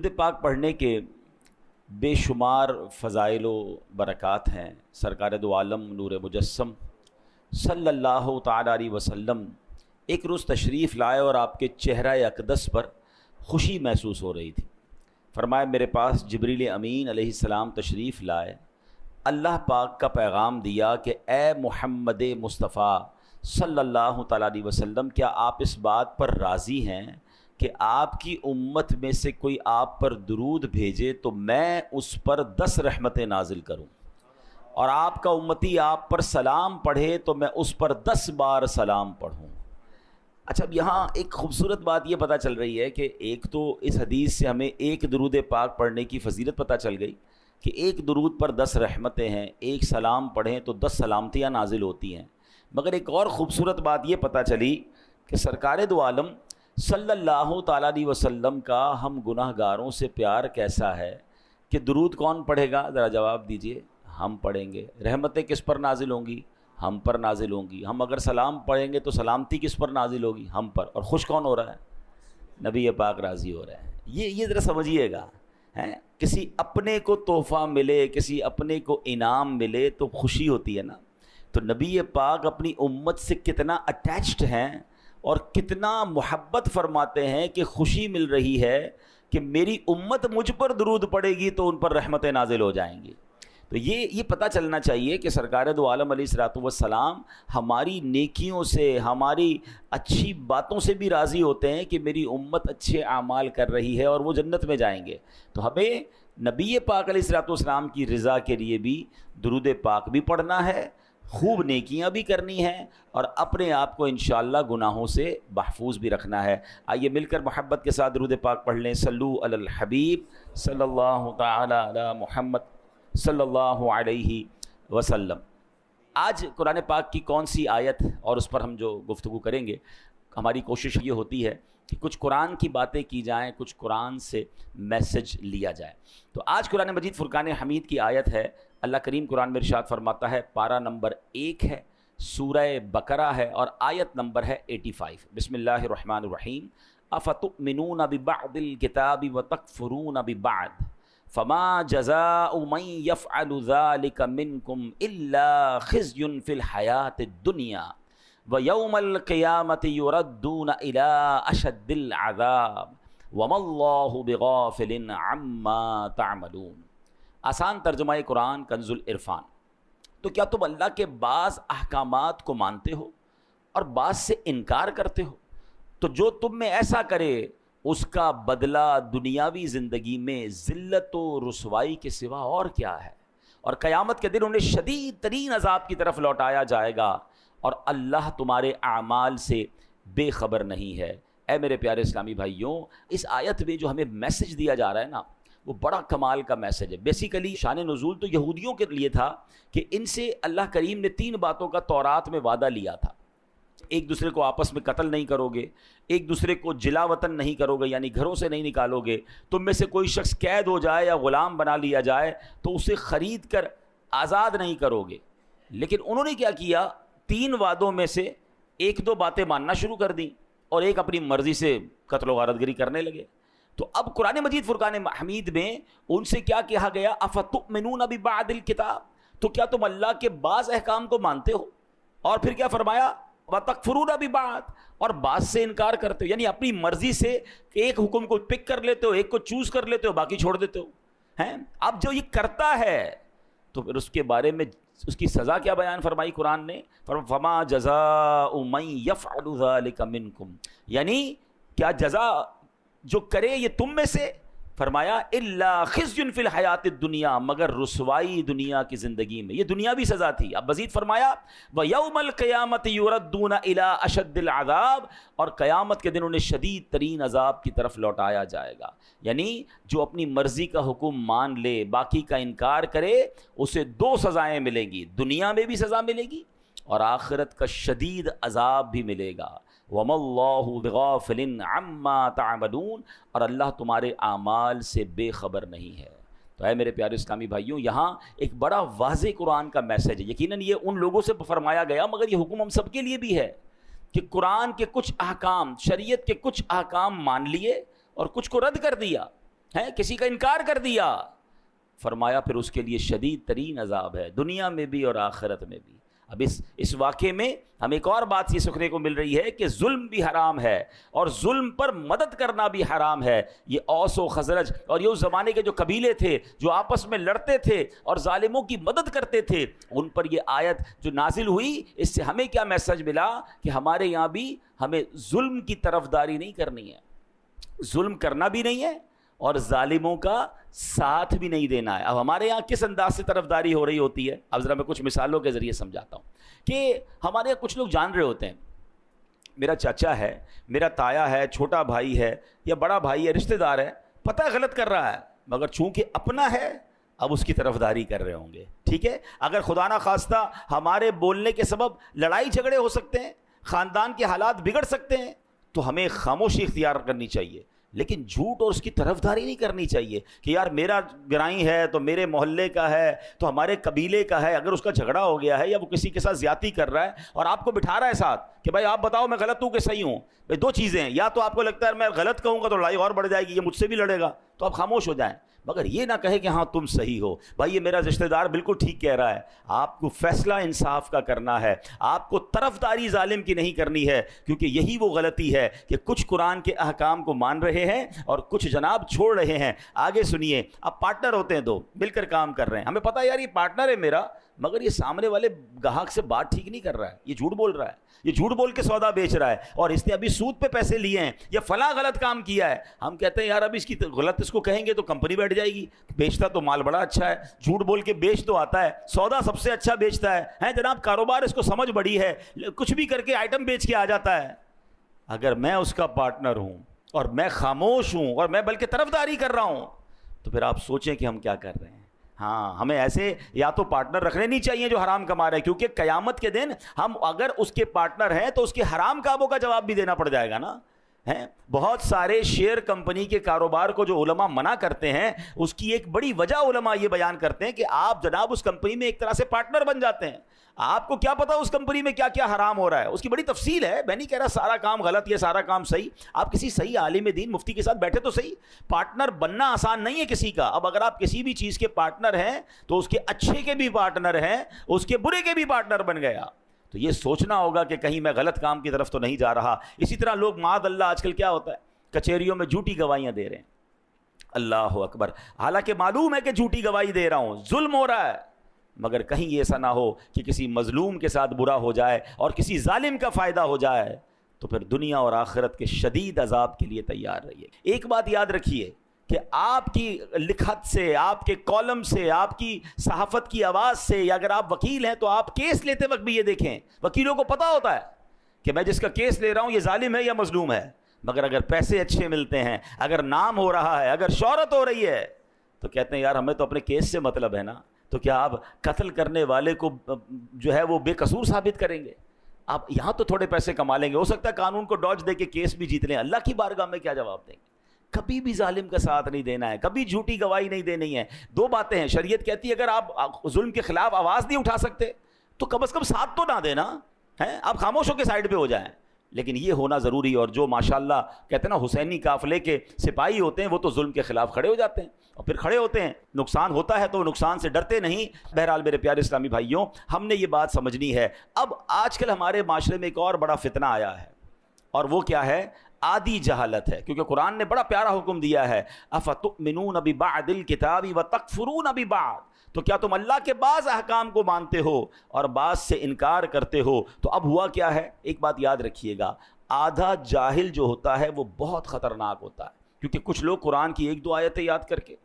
درود پاک پڑھنے کے بے شمار فضائل و برکات ہیں۔ سرکار دو عالم نور مجسم صلی اللہ تعالیٰ علیہ وسلم ایک روز تشریف لائے اور آپ کے چہرہ اقدس پر خوشی محسوس ہو رہی تھی۔ فرمایا میرے پاس جبریل امین علیہ السلام تشریف لائے، اللہ پاک کا پیغام دیا کہ اے محمد مصطفیٰ صلی اللہ تعالیٰ علیہ وسلم، کیا آپ اس بات پر راضی ہیں کہ آپ کی امت میں سے کوئی آپ پر درود بھیجے تو میں اس پر 10 رحمتیں نازل کروں، اور آپ کا امتی آپ پر سلام پڑھے تو میں اس پر 10 بار سلام پڑھوں۔ اچھا، اب یہاں ایک خوبصورت بات یہ پتہ چل رہی ہے کہ ایک تو اس حدیث سے ہمیں ایک درود پاک پڑھنے کی فضیلت پتہ چل گئی کہ ایک درود پر 10 رحمتیں ہیں، ایک سلام پڑھیں تو 10 سلامتیاں نازل ہوتی ہیں۔ مگر ایک اور خوبصورت بات یہ پتہ چلی کہ سرکار دو عالم صلی اللہ تعالیٰ علیہ وسلم کا ہم گناہ گاروں سے پیار کیسا ہے کہ درود کون پڑھے گا؟ ذرا جواب دیجئے۔ ہم پڑھیں گے۔ رحمتیں کس پر نازل ہوں گی؟ ہم پر نازل ہوں گی۔ ہم اگر سلام پڑھیں گے تو سلامتی کس پر نازل ہوگی؟ ہم پر۔ اور خوش کون ہو رہا ہے؟ نبی پاک راضی ہو رہے ہیں۔ یہ ذرا سمجھیے گا، کسی اپنے کو تحفہ ملے، کسی اپنے کو انعام ملے تو خوشی ہوتی ہے نا۔ تو نبی پاک اپنی امت سے کتنا اٹیچڈ ہیں اور کتنا محبت فرماتے ہیں کہ خوشی مل رہی ہے کہ میری امت مجھ پر درود پڑے گی تو ان پر رحمتیں نازل ہو جائیں گی۔ تو یہ پتہ چلنا چاہیے کہ سرکار دو عالم علیہ الصلوۃ والسلام ہماری نیکیوں سے، ہماری اچھی باتوں سے بھی راضی ہوتے ہیں کہ میری امت اچھے اعمال کر رہی ہے اور وہ جنت میں جائیں گے۔ تو ہمیں نبی پاک علیہ الصلوۃ والسلام کی رضا کے لیے بھی درود پاک بھی پڑھنا ہے، خوب نیکیاں بھی کرنی ہیں، اور اپنے آپ کو انشاءاللہ گناہوں سے محفوظ بھی رکھنا ہے۔ آئیے مل کر محبت کے ساتھ درود پاک پڑھ لیں۔ صلو علی الحبیب صلی اللہ تعالی علی محمد صلی اللہ علیہ وسلم۔ آج قرآن پاک کی کون سی آیت اور اس پر ہم جو گفتگو کریں گے، ہماری کوشش یہ ہوتی ہے کہ کچھ قرآن کی باتیں کی جائیں، کچھ قرآن سے میسج لیا جائے۔ تو آج قرآن مجید فرقان حمید کی آیت ہے۔ اللہ کریم قرآن میں ارشاد فرماتا ہے، پارہ نمبر 1 ہے، سورہ بقرہ ہے، اور آیت نمبر ہے 85۔ بسم اللہ الرحمن الرحیم۔ افتؤمنون ببعض الکتاب وتکفرون ببعض فما جزاء من يفعل ذلك منكم الا خزي في الحياة الدنيا ويوم القيامة يردون الى اشد العذاب وما الله بغافل عما تعملون۔ آسان ترجمہ قرآن کنز العرفان۔ تو کیا تم اللہ کے بعض احکامات کو مانتے ہو اور بعض سے انکار کرتے ہو؟ تو جو تم میں ایسا کرے اس کا بدلہ دنیاوی زندگی میں ذلت و رسوائی کے سوا اور کیا ہے، اور قیامت کے دن انہیں شدید ترین عذاب کی طرف لوٹایا جائے گا، اور اللہ تمہارے اعمال سے بے خبر نہیں ہے۔ اے میرے پیارے اسلامی بھائیوں، اس آیت میں جو ہمیں میسج دیا جا رہا ہے نا، وہ بڑا کمال کا میسج ہے۔ بیسیکلی شان نزول تو یہودیوں کے لیے تھا کہ ان سے اللہ کریم نے 3 باتوں کا تورات میں وعدہ لیا تھا۔ ایک دوسرے کو آپس میں قتل نہیں کرو گے، ایک دوسرے کو جلا وطن نہیں کرو گے، یعنی گھروں سے نہیں نکالو گے، تم میں سے کوئی شخص قید ہو جائے یا غلام بنا لیا جائے تو اسے خرید کر آزاد نہیں کرو گے۔ لیکن انہوں نے کیا کیا؟ 3 وعدوں میں سے 1-2 باتیں ماننا شروع کر دیں اور ایک اپنی مرضی سے قتل و غارت گری کرنے لگے۔ تو اب قرآن مجید فرقان حمید میں ان سے کیا کہا گیا؟ افتؤمنون ببعض الکتاب، تو کیا تم اللہ کے بعض احکام کو مانتے ہو؟ اور پھر کیا فرمایا؟ وَتَكْفُرُونَ بِبَعْضٍ، اور بعض سے انکار کرتے ہو، یعنی اپنی مرضی سے ایک حکم کو پک کر لیتے ہو، ایک کو چوز کر لیتے ہو، باقی چھوڑ دیتے ہو۔ اب جو یہ کرتا ہے تو پھر اس کے بارے میں اس کی سزا کیا بیان فرمائی قرآن نے؟ فَمَا جَزَاءُ مَن يَفْعَلُ ذَلِكَ مِنكُمْ، یعنی کیا جزا جو کرے یہ تم میں سے، فرمایا الا خزي فی الحیات الدنیا، مگر رسوائی دنیا کی زندگی میں، یہ دنیاوی سزا تھی۔ اب مزید فرمایا وَيَوْمَ الْقِيَامَةِ يُرَدُّونَ إِلَىٰ أَشَدِّ الْعَذَابِ، اور قیامت کے دن انہیں شدید ترین عذاب کی طرف لوٹایا جائے گا۔ یعنی جو اپنی مرضی کا حکم مان لے، باقی کا انکار کرے، اسے 2 سزائیں ملیں گی، دنیا میں بھی سزا ملے گی اور آخرت کا شدید عذاب بھی ملے گا۔ وَمَا اللَّهُ بِغَافِلٍ عَمَّا تَعْمَلُونَ، اور اللہ تمہارے اعمال سے بے خبر نہیں ہے۔ تو اے میرے پیارے اسلامی بھائیوں، یہاں ایک بڑا واضح قرآن کا میسج ہے۔ یقیناً یہ ان لوگوں سے فرمایا گیا، مگر یہ حکم ہم سب کے لیے بھی ہے کہ قرآن کے کچھ احکام، شریعت کے کچھ احکام مان لیے اور کچھ کو رد کر دیا۔ ہے, کسی کا انکار کر دیا, فرمایا پھر اس کے لیے شدید ترین عذاب ہے دنیا میں بھی اور آخرت میں بھی. اب اس واقعے میں ہمیں ایک اور بات یہ سیکھنے کو مل رہی ہے کہ ظلم بھی حرام ہے اور ظلم پر مدد کرنا بھی حرام ہے. یہ اوس و خزرج اور یہ اس زمانے کے جو قبیلے تھے جو آپس میں لڑتے تھے اور ظالموں کی مدد کرتے تھے, ان پر یہ آیت جو نازل ہوئی, اس سے ہمیں کیا میسج ملا کہ ہمارے یہاں بھی ہمیں ظلم کی طرفداری نہیں کرنی ہے, ظلم کرنا بھی نہیں ہے اور ظالموں کا ساتھ بھی نہیں دینا ہے. اب ہمارے یہاں کس انداز سے طرفداری ہو رہی ہوتی ہے, اب ذرا میں کچھ مثالوں کے ذریعے سمجھاتا ہوں کہ ہمارے یہاں کچھ لوگ جان رہے ہوتے ہیں, میرا چاچا ہے, میرا تایا ہے, چھوٹا بھائی ہے یا بڑا بھائی ہے, رشتہ دار ہے, پتہ ہے غلط کر رہا ہے, مگر چونکہ اپنا ہے اب اس کی طرفداری کر رہے ہوں گے. ٹھیک ہے, اگر خدا نہ خواستہ ہمارے بولنے کے سبب لڑائی جھگڑے ہو سکتے ہیں, خاندان کے حالات بگڑ سکتے ہیں, تو ہمیں خاموشی اختیار کرنی چاہیے, لیکن جھوٹ اور اس کی طرفداری نہیں کرنی چاہیے کہ یار میرا گرائی ہے تو میرے محلے کا ہے تو ہمارے قبیلے کا ہے, اگر اس کا جھگڑا ہو گیا ہے یا وہ کسی کے ساتھ زیادتی کر رہا ہے اور آپ کو بٹھا رہا ہے ساتھ کہ بھائی آپ بتاؤ میں غلط ہوں کہ صحیح ہوں, بھائی دو چیزیں ہیں, یا تو آپ کو لگتا ہے میں غلط کہوں گا تو لڑائی اور بڑھ جائے گی, یہ مجھ سے بھی لڑے گا, تو آپ خاموش ہو جائیں, مگر یہ نہ کہے کہ ہاں تم صحیح ہو, بھائی یہ میرا رشتہ دار بالکل ٹھیک کہہ رہا ہے. آپ کو فیصلہ انصاف کا کرنا ہے, آپ کو طرفداری ظالم کی نہیں کرنی ہے, کیونکہ یہی وہ غلطی ہے کہ کچھ قرآن کے احکام کو مان رہے ہیں اور کچھ جناب چھوڑ رہے ہیں. آگے سنیے, اب پارٹنر ہوتے ہیں دو, مل کر کام کر رہے ہیں, ہمیں پتہ ہے یار یہ پارٹنر ہے میرا, مگر یہ سامنے والے گاہک سے بات ٹھیک نہیں کر رہا ہے, یہ جھوٹ بول رہا ہے, یہ جھوٹ بول کے سودا بیچ رہا ہے اور اس نے ابھی سود پہ پیسے لیے ہیں یا فلاں غلط کام کیا ہے. ہم کہتے ہیں یار اب اس کی غلط اس کو کہیں گے تو کمپنی بیٹھ جائے گی, بیچتا تو مال بڑا اچھا ہے, جھوٹ بول کے بیچ تو آتا ہے, سودا سب سے اچھا بیچتا ہے جناب, کاروبار اس کو سمجھ بڑی ہے, کچھ بھی کر کے آئٹم بیچ کے آ جاتا ہے. اگر میں اس کا پارٹنر ہوں اور میں خاموش ہوں اور میں بلکہ طرفداری کر رہا ہوں, تو پھر آپ سوچیں کہ ہم کیا کر رہے ہیں. ہاں, ہمیں ایسے یا تو پارٹنر رکھنے نہیں چاہیے جو حرام کما رہے ہیں, کیونکہ قیامت کے دن ہم اگر اس کے پارٹنر ہیں تو اس کے حرام کاموں کا جواب بھی دینا پڑ جائے گا نا. ہیں بہت سارے شیئر کمپنی کے کاروبار کو جو علماء منع کرتے ہیں, اس کی ایک بڑی وجہ علماء یہ بیان کرتے ہیں کہ آپ جناب اس کمپنی میں ایک طرح سے پارٹنر بن جاتے ہیں. آپ کو کیا پتا اس کمپنی میں کیا کیا حرام ہو رہا ہے, اس کی بڑی تفصیل ہے. میں نہیں کہہ رہا سارا کام غلط یا سارا کام صحیح, آپ کسی صحیح عالم دین مفتی کے ساتھ بیٹھے تو صحیح. پارٹنر بننا آسان نہیں ہے کسی کا. اب اگر آپ کسی بھی چیز کے پارٹنر ہیں تو اس کے اچھے کے بھی پارٹنر ہیں, اس کے برے کے بھی پارٹنر بن گیا. تو یہ سوچنا ہوگا کہ کہیں میں غلط کام کی طرف تو نہیں جا رہا. اسی طرح لوگ معاذ اللہ آج کل کیا ہوتا ہے, کچہریوں میں جھوٹی گواہیاں دے رہے ہیں. اللہ اکبر, حالانکہ معلوم ہے کہ جھوٹی گواہی دے رہا ہوں, ظلم ہو رہا ہے, مگر کہیں یہ ایسا نہ ہو کہ کسی مظلوم کے ساتھ برا ہو جائے اور کسی ظالم کا فائدہ ہو جائے, تو پھر دنیا اور آخرت کے شدید عذاب کے لیے تیار رہیے. ایک بات یاد رکھیے کہ آپ کی لکھت سے, آپ کے کالم سے, آپ کی صحافت کی آواز سے, یا اگر آپ وکیل ہیں تو آپ کیس لیتے وقت بھی یہ دیکھیں, وکیلوں کو پتہ ہوتا ہے کہ میں جس کا کیس لے رہا ہوں یہ ظالم ہے یا مظلوم ہے, مگر اگر پیسے اچھے ملتے ہیں, اگر نام ہو رہا ہے, اگر شہرت ہو رہی ہے, تو کہتے ہیں یار ہمیں تو اپنے کیس سے مطلب ہے نا. تو کیا آپ قتل کرنے والے کو جو ہے وہ بے قصور ثابت کریں گے؟ آپ یہاں تو تھوڑے پیسے کما لیں گے, ہو سکتا ہے قانون کو ڈاج دے کے کیس بھی جیت لیں, اللہ کی بارگاہ میں کیا جواب دیں گے؟ کبھی بھی ظالم کا ساتھ نہیں دینا ہے, کبھی جھوٹی گواہی نہیں دینی ہے. دو باتیں ہیں, شریعت کہتی ہے اگر آپ ظلم کے خلاف آواز نہیں اٹھا سکتے تو کم از کم ساتھ تو نہ دینا ہے, آپ خاموش ہو کے سائڈ پہ ہو جائیں. لیکن یہ ہونا ضروری, اور جو ماشاءاللہ کہتے ہیں نا حسینی قافلے کے سپاہی ہوتے ہیں وہ تو ظلم کے خلاف کھڑے ہو جاتے ہیں, اور پھر کھڑے ہوتے ہیں, نقصان ہوتا ہے تو نقصان سے ڈرتے نہیں. بہرحال میرے پیارے اسلامی بھائیوں, ہم نے یہ بات سمجھنی ہے. اب آج کل ہمارے معاشرے میں ایک اور بڑا فتنہ آیا ہے, اور وہ کیا ہے؟ آدھی جہالت ہے. کیونکہ قرآن نے بڑا پیارا حکم دیا ہے, افتؤمنون ببعض الکتاب وتکفرون ببعض, تو کیا تم اللہ کے بعض احکام کو مانتے ہو اور بعض سے انکار کرتے ہو؟ تو اب ہوا کیا ہے, ایک بات یاد رکھیے گا, آدھا جاہل جو ہوتا ہے وہ بہت خطرناک ہوتا ہے. کیونکہ کچھ لوگ قرآن کی ایک دو آیتیں یاد کر کے,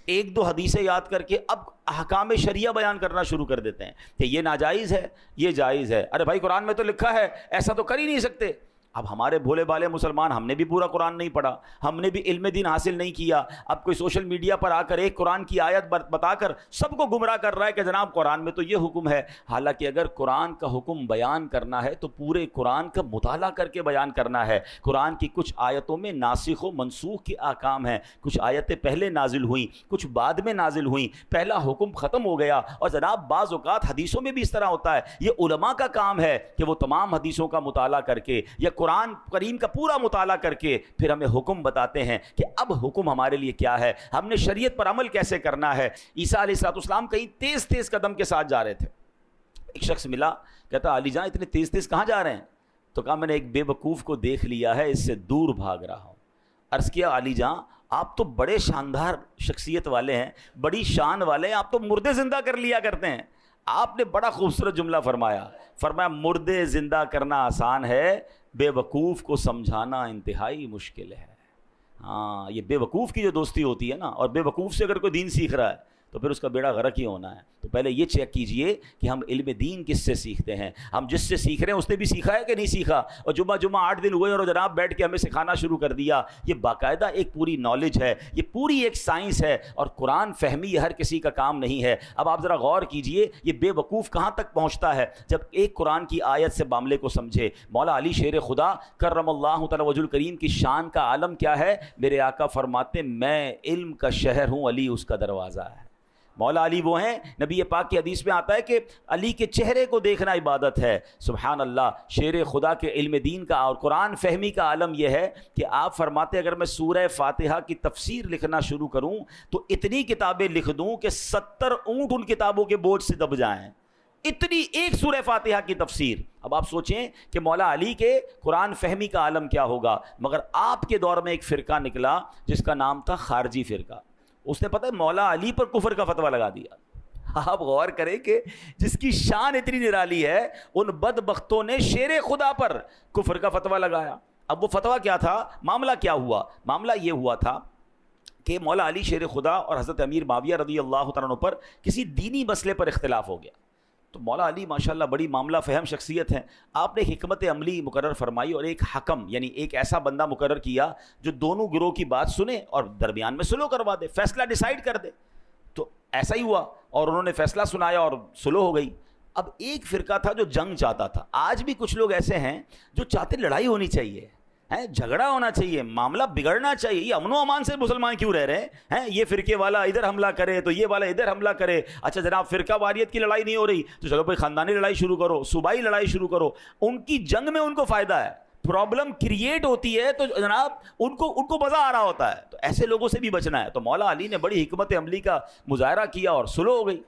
ایک دو حدیثیں یاد کر کے اب احکام شریعہ بیان کرنا شروع کر دیتے ہیں کہ یہ ناجائز ہے, یہ جائز ہے. ارے بھائی قرآن میں تو لکھا ہے, ایسا تو کر ہی نہیں سکتے. اب ہمارے بھولے بالے مسلمان, ہم نے بھی پورا قرآن نہیں پڑھا, ہم نے بھی علم دین حاصل نہیں کیا. اب کوئی سوشل میڈیا پر آ کر ایک قرآن کی آیت بتا کر سب کو گمراہ کر رہا ہے کہ جناب قرآن میں تو یہ حکم ہے. حالانکہ اگر قرآن کا حکم بیان کرنا ہے تو پورے قرآن کا مطالعہ کر کے بیان کرنا ہے. قرآن کی کچھ آیتوں میں ناسخ و منسوخ کے احکام ہیں, کچھ آیتیں پہلے نازل ہوئیں, کچھ بعد میں نازل ہوئیں, پہلا حکم ختم ہو گیا. اور جناب بعض اوقات حدیثوں میں بھی اس طرح ہوتا ہے. یہ علماء کا کام ہے کہ وہ تمام حدیثوں کا مطالعہ کر کے یا قرآن کریم کا پورا مطالعہ کر کے پھر ہمیں حکم بتاتے ہیں کہ اب حکم ہمارے لیے کیا ہے، ہم نے شریعت پر عمل کیسے کرنا ہے۔ عیسیٰ علیہ السلام کہیں تیز تیز قدم کے ساتھ جا رہے تھے، ایک شخص ملا، کہتا علی جان اتنے تیز تیز کہاں جا رہے ہیں؟ تو کہا میں نے ایک بے وقوف کو دیکھ لیا ہے، اس سے دور بھاگ رہا ہوں۔ عرض کیا علی جان آپ تو بڑے شاندار شخصیت والے ہیں، بڑی شان والے ہیں، آپ تو مردے زندہ کر لیا کرتے ہیں۔ آپ نے بڑا خوبصورت جملہ فرمایا مردے زندہ کرنا آسان ہے، بے وقوف کو سمجھانا انتہائی مشکل ہے۔ ہاں، یہ بے وقوف کی جو دوستی ہوتی ہے نا، اور بے وقوف سے اگر کوئی دین سیکھ رہا ہے تو پھر اس کا بیڑا غرق ہی ہونا ہے۔ تو پہلے یہ چیک کیجئے کہ ہم علم دین کس سے سیکھتے ہیں، ہم جس سے سیکھ رہے ہیں اس نے بھی سیکھا ہے کہ نہیں سیکھا۔ اور جمعہ 8 دن ہوئے اور جناب بیٹھ کے ہمیں سکھانا شروع کر دیا، یہ باقاعدہ ایک پوری نالج ہے، یہ پوری ایک سائنس ہے، اور قرآن فہمی یہ ہر کسی کا کام نہیں ہے۔ اب آپ ذرا غور کیجئے یہ بے وقوف کہاں تک پہنچتا ہے جب ایک قرآن کی آیت سے معاملے کو سمجھے۔ مولا علی شیر خدا کرم اللہ تعالی وجہ الکریم کی شان کا عالم کیا ہے؟ میرے آقا فرماتے میں علم کا شہر ہوں، علی اس کا دروازہ ہے۔ مولا علی وہ ہیں، نبی پاک کی حدیث میں آتا ہے کہ علی کے چہرے کو دیکھنا عبادت ہے۔ سبحان اللہ، شیر خدا کے علم دین کا اور قرآن فہمی کا عالم یہ ہے کہ آپ فرماتے اگر میں سورہ فاتحہ کی تفسیر لکھنا شروع کروں تو اتنی کتابیں لکھ دوں کہ 70 اونٹ ان کتابوں کے بوجھ سے دب جائیں، اتنی ایک سورہ فاتحہ کی تفسیر۔ اب آپ سوچیں کہ مولا علی کے قرآن فہمی کا عالم کیا ہوگا۔ مگر آپ کے دور میں ایک فرقہ نکلا جس کا نام تھا خارجی فرقہ، اس نے پتہ ہے مولا علی پر کفر کا فتویٰ لگا دیا۔ آپ غور کریں کہ جس کی شان اتنی نرالی ہے، ان بدبختوں نے شیر خدا پر کفر کا فتویٰ لگایا۔ اب وہ فتویٰ کیا تھا؟ معاملہ کیا ہوا؟ معاملہ یہ ہوا تھا کہ مولا علی شیر خدا اور حضرت امیر معاویہ رضی اللہ تعالیٰ عنہ پر کسی دینی مسئلے پر اختلاف ہو گیا۔ تو مولا علی ماشاءاللہ بڑی معاملہ فہم شخصیت ہیں، آپ نے حکمت عملی مقرر فرمائی اور ایک حکم یعنی ایک ایسا بندہ مقرر کیا جو دونوں گروہ کی بات سنے اور درمیان میں صلح کروا دے، فیصلہ ڈیسائیڈ کر دے۔ تو ایسا ہی ہوا اور انہوں نے فیصلہ سنایا اور صلح ہو گئی۔ اب ایک فرقہ تھا جو جنگ چاہتا تھا، آج بھی کچھ لوگ ایسے ہیں جو چاہتے لڑائی ہونی چاہیے، جھگڑا ہونا چاہیے، معاملہ بگڑنا چاہیے، یہ امن و امان سے مسلمان کیوں رہ رہے ہیں؟ یہ فرقے والا ادھر حملہ کرے تو یہ والا ادھر حملہ کرے۔ اچھا جناب فرقہ واریت کی لڑائی نہیں ہو رہی تو چلو بھائی خاندانی لڑائی شروع کرو، صوبائی لڑائی شروع کرو۔ ان کی جنگ میں ان کو فائدہ ہے، پرابلم کریٹ ہوتی ہے تو جناب ان کو مزہ آ رہا ہوتا ہے، تو ایسے لوگوں سے بھی بچنا ہے۔ تو مولا علی نے بڑی حکمت عملی کا مظاہرہ کیا اور صلح ہو گئی۔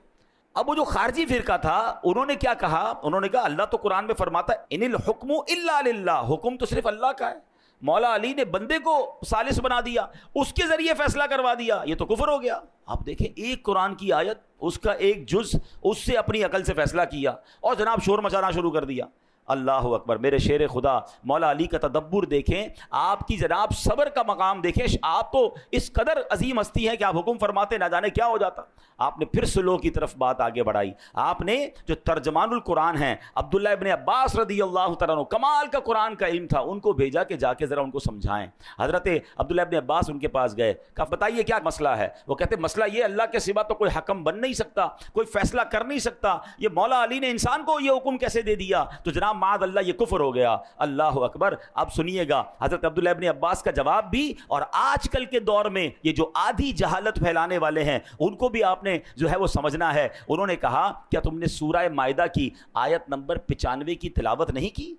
اب وہ جو خارجی فرقہ تھا انہوں نے کیا کہا؟ انہوں نے کہا اللہ تو قرآن میں فرماتا ہے ان الحکم الا للہ، حکم تو صرف اللہ کا ہے۔ مولا علی نے بندے کو ثالث بنا دیا، اس کے ذریعے فیصلہ کروا دیا، یہ تو کفر ہو گیا۔ آپ دیکھیں ایک قرآن کی آیت، اس کا ایک جز، اس سے اپنی عقل سے فیصلہ کیا اور جناب شور مچانا شروع کر دیا۔ اللہ اکبر، میرے شیر خدا مولا علی کا تدبر دیکھیں، آپ کی جناب صبر کا مقام دیکھیں، آپ تو اس قدر عظیم ہستی ہیں کہ آپ حکم فرماتے نہ جانے کیا ہو جاتا۔ آپ نے پھر صلح کی طرف بات آگے بڑھائی۔ آپ نے جو ترجمان القرآن ہیں عبداللہ ابن عباس رضی اللہ تعالیٰ عنہ، کمال کا قرآن کا علم تھا، ان کو بھیجا کہ جا کے ذرا ان کو سمجھائیں۔ حضرت عبداللہ ابن عباس ان کے پاس گئے، کہا بتائیے کیا مسئلہ ہے؟ وہ کہتے مسئلہ یہ اللہ کے سوا تو کوئی حکم بن نہیں سکتا، کوئی فیصلہ کر نہیں سکتا، یہ مولا علی نے انسان کو یہ حکم کیسے دے دیا؟ تو جناب معاذ اللہ یہ کفر ہو گیا۔ اللہ اکبر۔ اب سنیے گا حضرت عبداللہ ابن عباس کا جواب بھی، اور آج کل کے دور میں یہ جو آدھی جہالت پھیلانے والے ہیں ان کو بھی آپ نے جو ہے وہ سمجھنا ہے۔ انہوں نے کہا کیا تم نے سورہ مائدہ کی آیت نمبر 95 کی تلاوت نہیں کی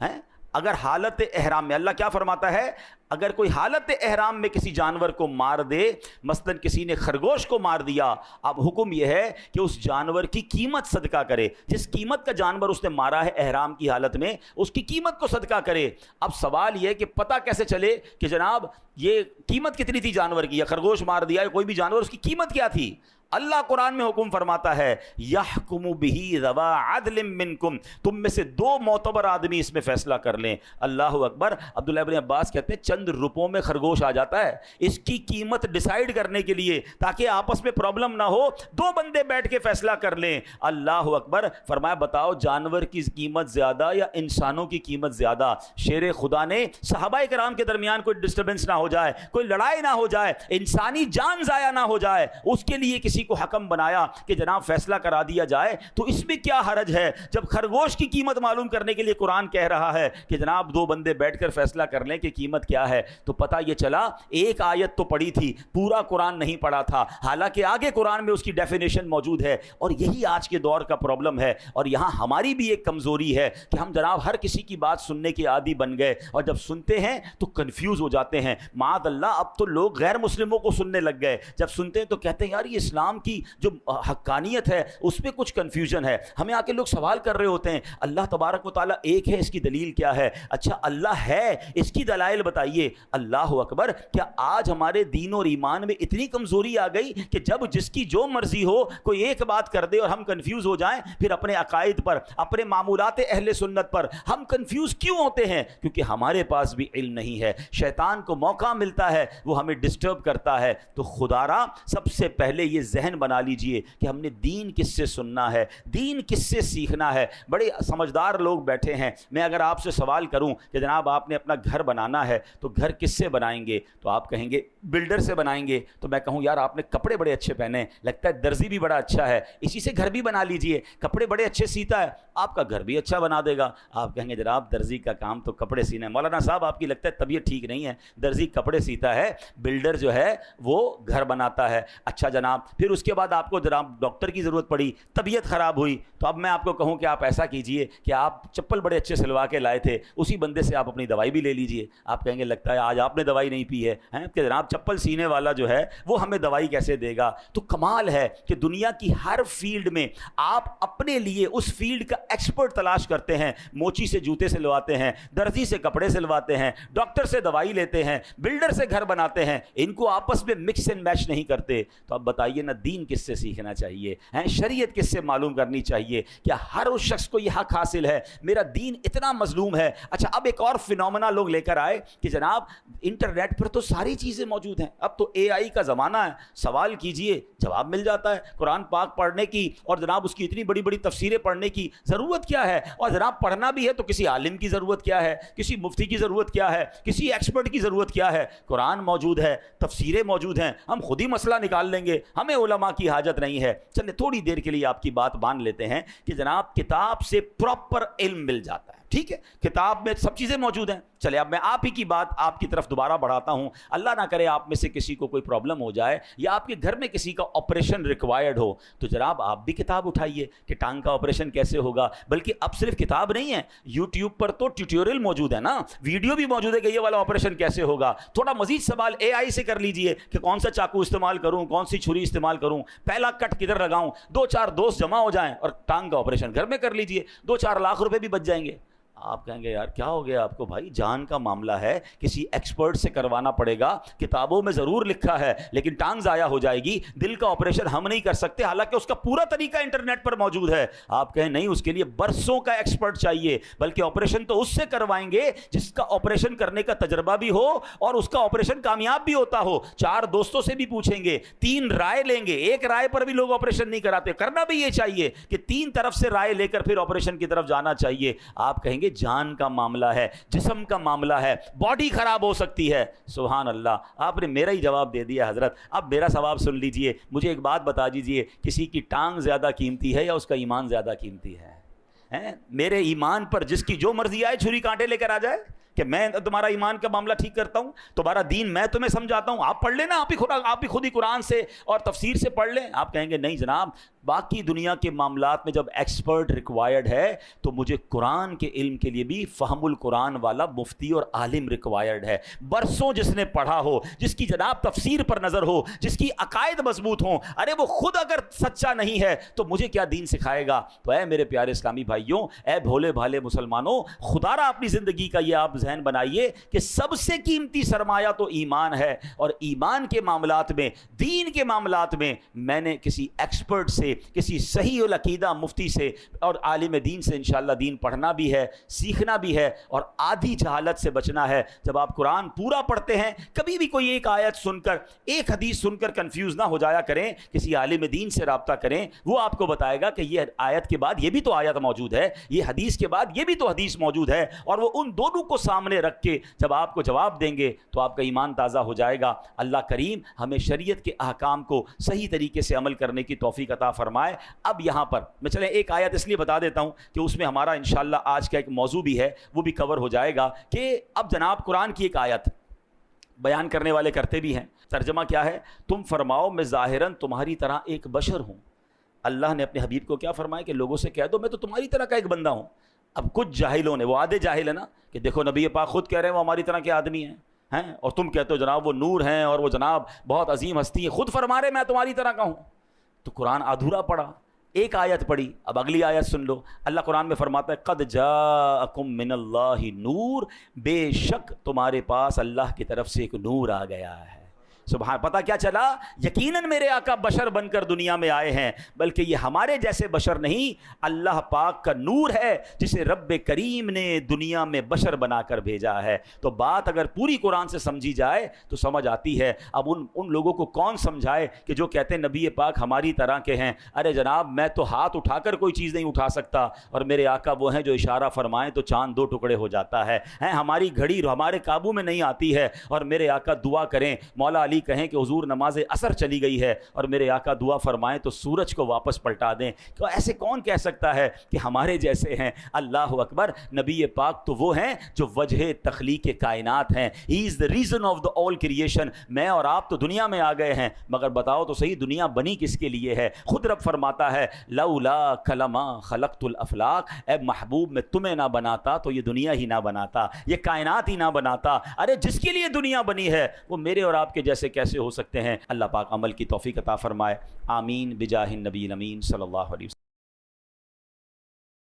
ہے؟ اگر حالت احرام میں، اللہ کیا فرماتا ہے؟ اگر کوئی حالت احرام میں کسی جانور کو مار دے، مثلا کسی نے خرگوش کو مار دیا، اب حکم یہ ہے کہ اس جانور کی قیمت صدقہ کرے، جس قیمت کا جانور اس نے مارا ہے احرام کی حالت میں اس کی قیمت کو صدقہ کرے۔ اب سوال یہ کہ پتہ کیسے چلے کہ جناب یہ قیمت کتنی تھی جانور کی، یا خرگوش مار دیا یا کوئی بھی جانور، اس کی قیمت کیا تھی؟ اللہ قرآن میں حکم فرماتا ہے یحکم بہ ذوا عدل منکم، تم میں سے 2 معتبر آدمی اس میں فیصلہ کر لیں۔ اللہ اکبر۔ عبداللہ ابن عباس کہتے ہیں چند روپوں میں خرگوش آ جاتا ہے، اس کی قیمت ڈیسائیڈ کرنے کے لیے تاکہ آپس میں پرابلم نہ ہو 2 بندے بیٹھ کے فیصلہ کر لیں۔ اللہ اکبر۔ فرمایا بتاؤ جانور کی قیمت زیادہ یا انسانوں کی قیمت زیادہ؟ شیر خدا نے صحابہ کرام کے درمیان کوئی ڈسٹربنس نہ ہو جائے، کوئی لڑائی نہ ہو جائے، انسانی جان ضائع نہ ہو جائے، اس کے لیے کسی کسی کو حکم بنایا کہ جناب فیصلہ کرا دیا جائے تو اس میں کیا حرج ہے؟ جب خرگوش کی قیمت معلوم کرنے کے لیے قرآن کہہ رہا ہے کہ جناب دو بندے بیٹھ کر فیصلہ کر لیں کہ قیمت کیا ہے، تو پتہ یہ چلا ایک آیت تو پڑھی تھی، پورا قرآن نہیں پڑھا تھا، حالانکہ آگے قرآن میں اس کی ڈیفینیشن موجود ہے۔ اور یہی آج کے دور کا پرابلم ہے، اور یہاں ہماری بھی ایک کمزوری ہے کہ ہم جناب ہر کسی کی بات سننے کے عادی بن گئے، اور جب سنتے ہیں تو کنفیوز ہو جاتے ہیں۔ معاذ اللہ، اب تو لوگ غیر مسلموں کو سننے لگ گئے، جب سنتے ہیں تو کہتے ہیں یار یہ اسلام کی جو حقانیت ہے اس میں کچھ کنفیوژن ہے۔ ہمیں آ کے لوگ سوال کر رہے ہوتے ہیں اللہ تبارک و تعالیٰ ایک ہے، اس کی دلیل کیا ہے؟ اچھا اللہ ہے، اس کی دلائل بتائیے۔ اللہ اکبر، کیا آج ہمارے دین اور ایمان میں اتنی کمزوری آ گئی کہ جب جس کی جو مرضی ہو کوئی ایک بات کر دے اور ہم کنفیوز ہو جائیں؟ پھر اپنے عقائد پر، اپنے معمولات اہل سنت پر ہم کنفیوز کیوں ہوتے ہیں؟ کیونکہ ہمارے پاس بھی علم نہیں ہے، شیطان کو موقع ملتا ہے وہ ہمیں ڈسٹرب کرتا ہے۔ تو خدا را سب سے پہلے یہ ذہن بنا لیجئے کہ ہم نے دین کس سے سننا ہے، دین کس سے سیکھنا ہے۔ بڑے سمجھدار لوگ بیٹھے ہیں، میں اگر آپ سے سوال کروں کہ جناب آپ نے اپنا گھر بنانا ہے تو گھر کس سے بنائیں گے؟ تو آپ کہیں گے بلڈر سے بنائیں گے۔ تو میں کہوں یار آپ نے کپڑے بڑے اچھے پہنے، لگتا ہے درزی بھی بڑا اچھا ہے، اسی سے گھر بھی بنا لیجئے، کپڑے بڑے اچھے سیتا ہے، آپ کا گھر بھی اچھا بنا دے گا۔ آپ کہیں گے جناب درزی کا کام تو کپڑے سینا ہے۔ مولانا صاحب آپ کی لگتا ہے طبیعت ٹھیک نہیں ہے، درزی کپڑے سیتا ہے، بلڈر جو ہے وہ گھر بناتا ہے۔ اچھا جناب، پھر اس کے بعد آپ کو جناب ڈاکٹر کی ضرورت پڑی، طبیعت خراب ہوئی، تو اب میں آپ کو کہوں کہ آپ ایسا کیجئے کہ آپ چپل بڑے اچھے سلوا کے لائے تھے، اسی بندے سے آپ اپنی دوائی بھی لے لیجئے۔ آپ کہیں گے لگتا ہے آج آپ نے دوائی نہیں پی ہے کہ جناب چپل سینے والا جو ہے وہ ہمیں دوائی کیسے دے گا؟ تو کمال ہے کہ دنیا کی ہر فیلڈ میں آپ اپنے لیے اس فیلڈ کا ایکسپرٹ تلاش کرتے ہیں۔ موچی سے جوتے سلواتے ہیں، درزی سے کپڑے سلواتے ہیں، ڈاکٹر سے دوائی لیتے ہیں، بلڈر سے گھر بناتے ہیں، ان کو آپس میں مکس اینڈ میچ نہیں کرتے۔ تو اب بتائیے نا دین کس سے سیکھنا چاہیے، شریعت کس سے معلوم کرنی چاہیے؟ کیا ہر اس شخص کو یہ حق حاصل ہے؟ میرا دین اتنا مظلوم ہے۔ اچھا اب ایک اور فینومنا لوگ لے کر آئے کہ جناب انٹرنیٹ پر تو ساری چیزیں موجود ہیں، اب تو اے آئی کا زمانہ ہے، سوال کیجئے جواب مل جاتا ہے۔ قرآن پاک پڑھنے کی اور جناب اس کی اتنی بڑی بڑی تفسیریں پڑھنے کی ضرورت کیا ہے؟ اور جناب پڑھنا بھی ہے تو کسی عالم کی ضرورت کیا ہے، کسی مفتی کی ضرورت کیا ہے، کسی ایکسپرٹ کی ضرورت کیا ہے؟ قرآن موجود ہے، تفسیریں موجود ہیں، ہم خود ہی مسئلہ نکال لیں گے، ہمیں علماء کی حاجت نہیں ہے۔ چلے تھوڑی دیر کے لیے آپ کی بات مان لیتے ہیں کہ جناب کتاب سے پراپر علم مل جاتا ہے، ٹھیک ہے، کتاب میں سب چیزیں موجود ہیں۔ چلے اب میں آپ ہی کی بات آپ کی طرف دوبارہ بڑھاتا ہوں، اللہ نہ کرے آپ میں سے کسی کو کوئی پرابلم ہو جائے یا آپ کے گھر میں کسی کا آپریشن ریکوائرڈ ہو، تو جناب آپ بھی کتاب اٹھائیے کہ ٹانگ کا آپریشن کیسے ہوگا۔ بلکہ اب صرف کتاب نہیں ہے، یوٹیوب پر تو ٹیوٹوریل موجود ہے نا، ویڈیو بھی موجود ہے کہ یہ والا آپریشن کیسے ہوگا۔ تھوڑا مزید سوال اے آئی سے کر لیجئے کہ کون سا چاقو استعمال کروں، کون سی چھری استعمال کروں، پہلا کٹ کدھر لگاؤں، دو چار دوست جمع ہو جائیں اور ٹانگ کا آپریشن گھر میں کر لیجئے، 2-4 لاکھ روپے بھی بچ جائیں گے۔ آپ کہیں گے یار کیا ہو گیا آپ کو؟ بھائی جان کا معاملہ ہے، کسی ایکسپرٹ سے کروانا پڑے گا، کتابوں میں ضرور لکھا ہے لیکن ٹانگ ضائع ہو جائے گی، دل کا آپریشن ہم نہیں کر سکتے، حالانکہ اس کا پورا طریقہ انٹرنیٹ پر موجود ہے۔ آپ کہیں نہیں، اس کے لیے برسوں کا ایکسپرٹ چاہیے، بلکہ آپریشن تو اس سے کروائیں گے جس کا آپریشن کرنے کا تجربہ بھی ہو اور اس کا آپریشن کامیاب بھی ہوتا ہو۔ 4 دوستوں سے بھی پوچھیں گے، 3 رائے لیں گے، ایک رائے پر بھی لوگ آپریشن نہیں کراتے۔ کرنا بھی یہ چاہیے کہ 3 طرف سے رائے لے کر پھر آپریشن کی طرف جانا چاہیے۔ آپ کہیں گے جان کا معاملہ ہے، جسم کا معاملہ ہے، باڈی خراب ہو سکتی ہے۔ سبحان اللہ، آپ نے میرا ہی جواب دے دیا حضرت۔ اب میرا ثواب سن لیجئے، مجھے ایک بات بتا دیجئے، کسی کی ٹانگ زیادہ قیمتی ہے یا اس کا ایمان زیادہ قیمتی ہے؟ میرے ایمان پر جس کی جو مرضی آئے چھری کانٹے لے کر آ جائے کہ میں تمہارا ایمان کا معاملہ ٹھیک کرتا ہوں، تمہارا دین میں تمہیں سمجھاتا ہوں، آپ پڑھ لیں نا، آپ ہی خود ہی قرآن سے اور تفسیر سے پڑھ لیں۔ آپ کہیں گے نہیں جناب، باقی دنیا کے معاملات میں جب ایکسپرٹ ریکوائرڈ ہے تو مجھے قرآن کے علم کے لیے بھی فہم القرآن والا مفتی اور عالم ریکوائرڈ ہے، برسوں جس نے پڑھا ہو، جس کی جناب تفسیر پر نظر ہو، جس کی عقائد مضبوط ہوں۔ ارے وہ خود اگر سچا نہیں ہے تو مجھے کیا دین سکھائے گا؟ تو اے میرے پیارے اسلامی بھائیوں، اے بھولے بھالے مسلمانوں، خدا را اپنی زندگی کا یہ آپ ذہن بنائیے کہ سب سے قیمتی سرمایہ تو ایمان ہے، اور ایمان کے معاملات میں، دین کے معاملات میں میں نے کسی ایکسپرٹ سے سے, کسی صحیح العقیدہ مفتی سے اور عالم دین سے انشاءاللہ دین پڑھنا بھی ہے, سیکھنا بھی ہے, اور آدھی جہالت سے بچنا ہے. جب آپ قرآن پورا پڑھتے ہیں کبھی بھی کوئی ایک آیت سن کر, ایک حدیث سن کر کنفیوز نہ ہو جایا کریں, کسی عالم دین سے رابطہ کریں, وہ آپ کو بتائے گا کہ یہ آیت کے بعد یہ بھی تو آیت موجود ہے, یہ حدیث کے بعد یہ بھی تو حدیث موجود ہے, اور وہ ان دونوں کو سامنے رکھ کے جب آپ کو جواب دیں گے تو آپ کا ایمان تازہ ہو جائے گا. اللہ کریم ہمیں شریعت کے احکام کو صحیح طریقے سے عمل کرنے کی توفیق عطا فرمائے. اب یہاں پر میں چلیں ایک آیت اس لیے بتا دیتا ہوں کہ اس میں ہمارا انشاءاللہ آج کا ایک موضوع بھی ہے, وہ بھی کور ہو جائے گا. کہ اب جناب قرآن کی ایک آیت بیان کرنے والے کرتے بھی ہیں, ترجمہ کیا ہے, تم فرماؤ میں ظاہراً تمہاری طرح ایک بشر ہوں. اللہ نے اپنے حبیب کو کیا فرمایا کہ لوگوں سے کہہ دو میں تو تمہاری طرح کا ایک بندہ ہوں. اب کچھ جاہلوں نے, وہ آدھے جاہل ہے نا, کہ دیکھو نبی پاک خود کہہ رہے ہیں وہ ہماری طرح کے آدمی ہیں, اور تم کہتے ہو جناب وہ نور ہیں اور وہ جناب بہت عظیم ہستی ہیں, خود فرما رہے میں تمہاری طرح کا ہوں. تو قرآن ادھورا پڑا, ایک آیت پڑھی, اب اگلی آیت سن لو. اللہ قرآن میں فرماتا ہے قد جاءکم من اللہ نور, بے شک تمہارے پاس اللہ کی طرف سے ایک نور آ گیا ہے. سبحان, پتہ کیا چلا, یقیناً میرے آقا بشر بن کر دنیا میں آئے ہیں, بلکہ یہ ہمارے جیسے بشر نہیں, اللہ پاک کا نور ہے جسے رب کریم نے دنیا میں بشر بنا کر بھیجا ہے. تو بات اگر پوری قرآن سے سمجھی جائے تو سمجھ آتی ہے. اب ان لوگوں کو کون سمجھائے کہ جو کہتے ہیں نبی پاک ہماری طرح کے ہیں. ارے جناب میں تو ہاتھ اٹھا کر کوئی چیز نہیں اٹھا سکتا, اور میرے آقا وہ ہیں جو اشارہ فرمائیں تو چاند دو ٹکڑے ہو جاتا ہے. ہماری گھڑی ہمارے قابو میں نہیں آتی ہے, اور میرے آقا دعا کریں, مولا علی کہیں کہ حضور نماز عصر چلی گئی ہے, اور میرے آقا دعا فرمائیں تو سورج کو واپس پلٹا دیں. تو ایسے کون کہہ سکتا ہے کہ ہمارے جیسے ہیں؟ اللہ اکبر. نبی پاک تو وہ ہیں جو وجہ تخلیق کائنات ہیں. He is the reason of the all creation. میں اور آپ تو دنیا میں آ گئے ہیں, مگر بتاؤ تو صحیح دنیا بنی کس کے لیے ہے؟ خود رب فرماتا ہے لولا کلما خلقت الافلاق, اے محبوب میں تمہیں نہ بناتا تو یہ دنیا ہی نہ بناتا, یہ کائنات ہی نہ بناتا. ارے جس کے لیے دنیا بنی ہے وہ میرے اور آپ کے جیسے کیسے ہو سکتے ہیں؟ اللہ پاک عمل کی توفیق عطا فرمائے. آمین بجاہ النبی الامین صلی اللہ علیہ وسلم.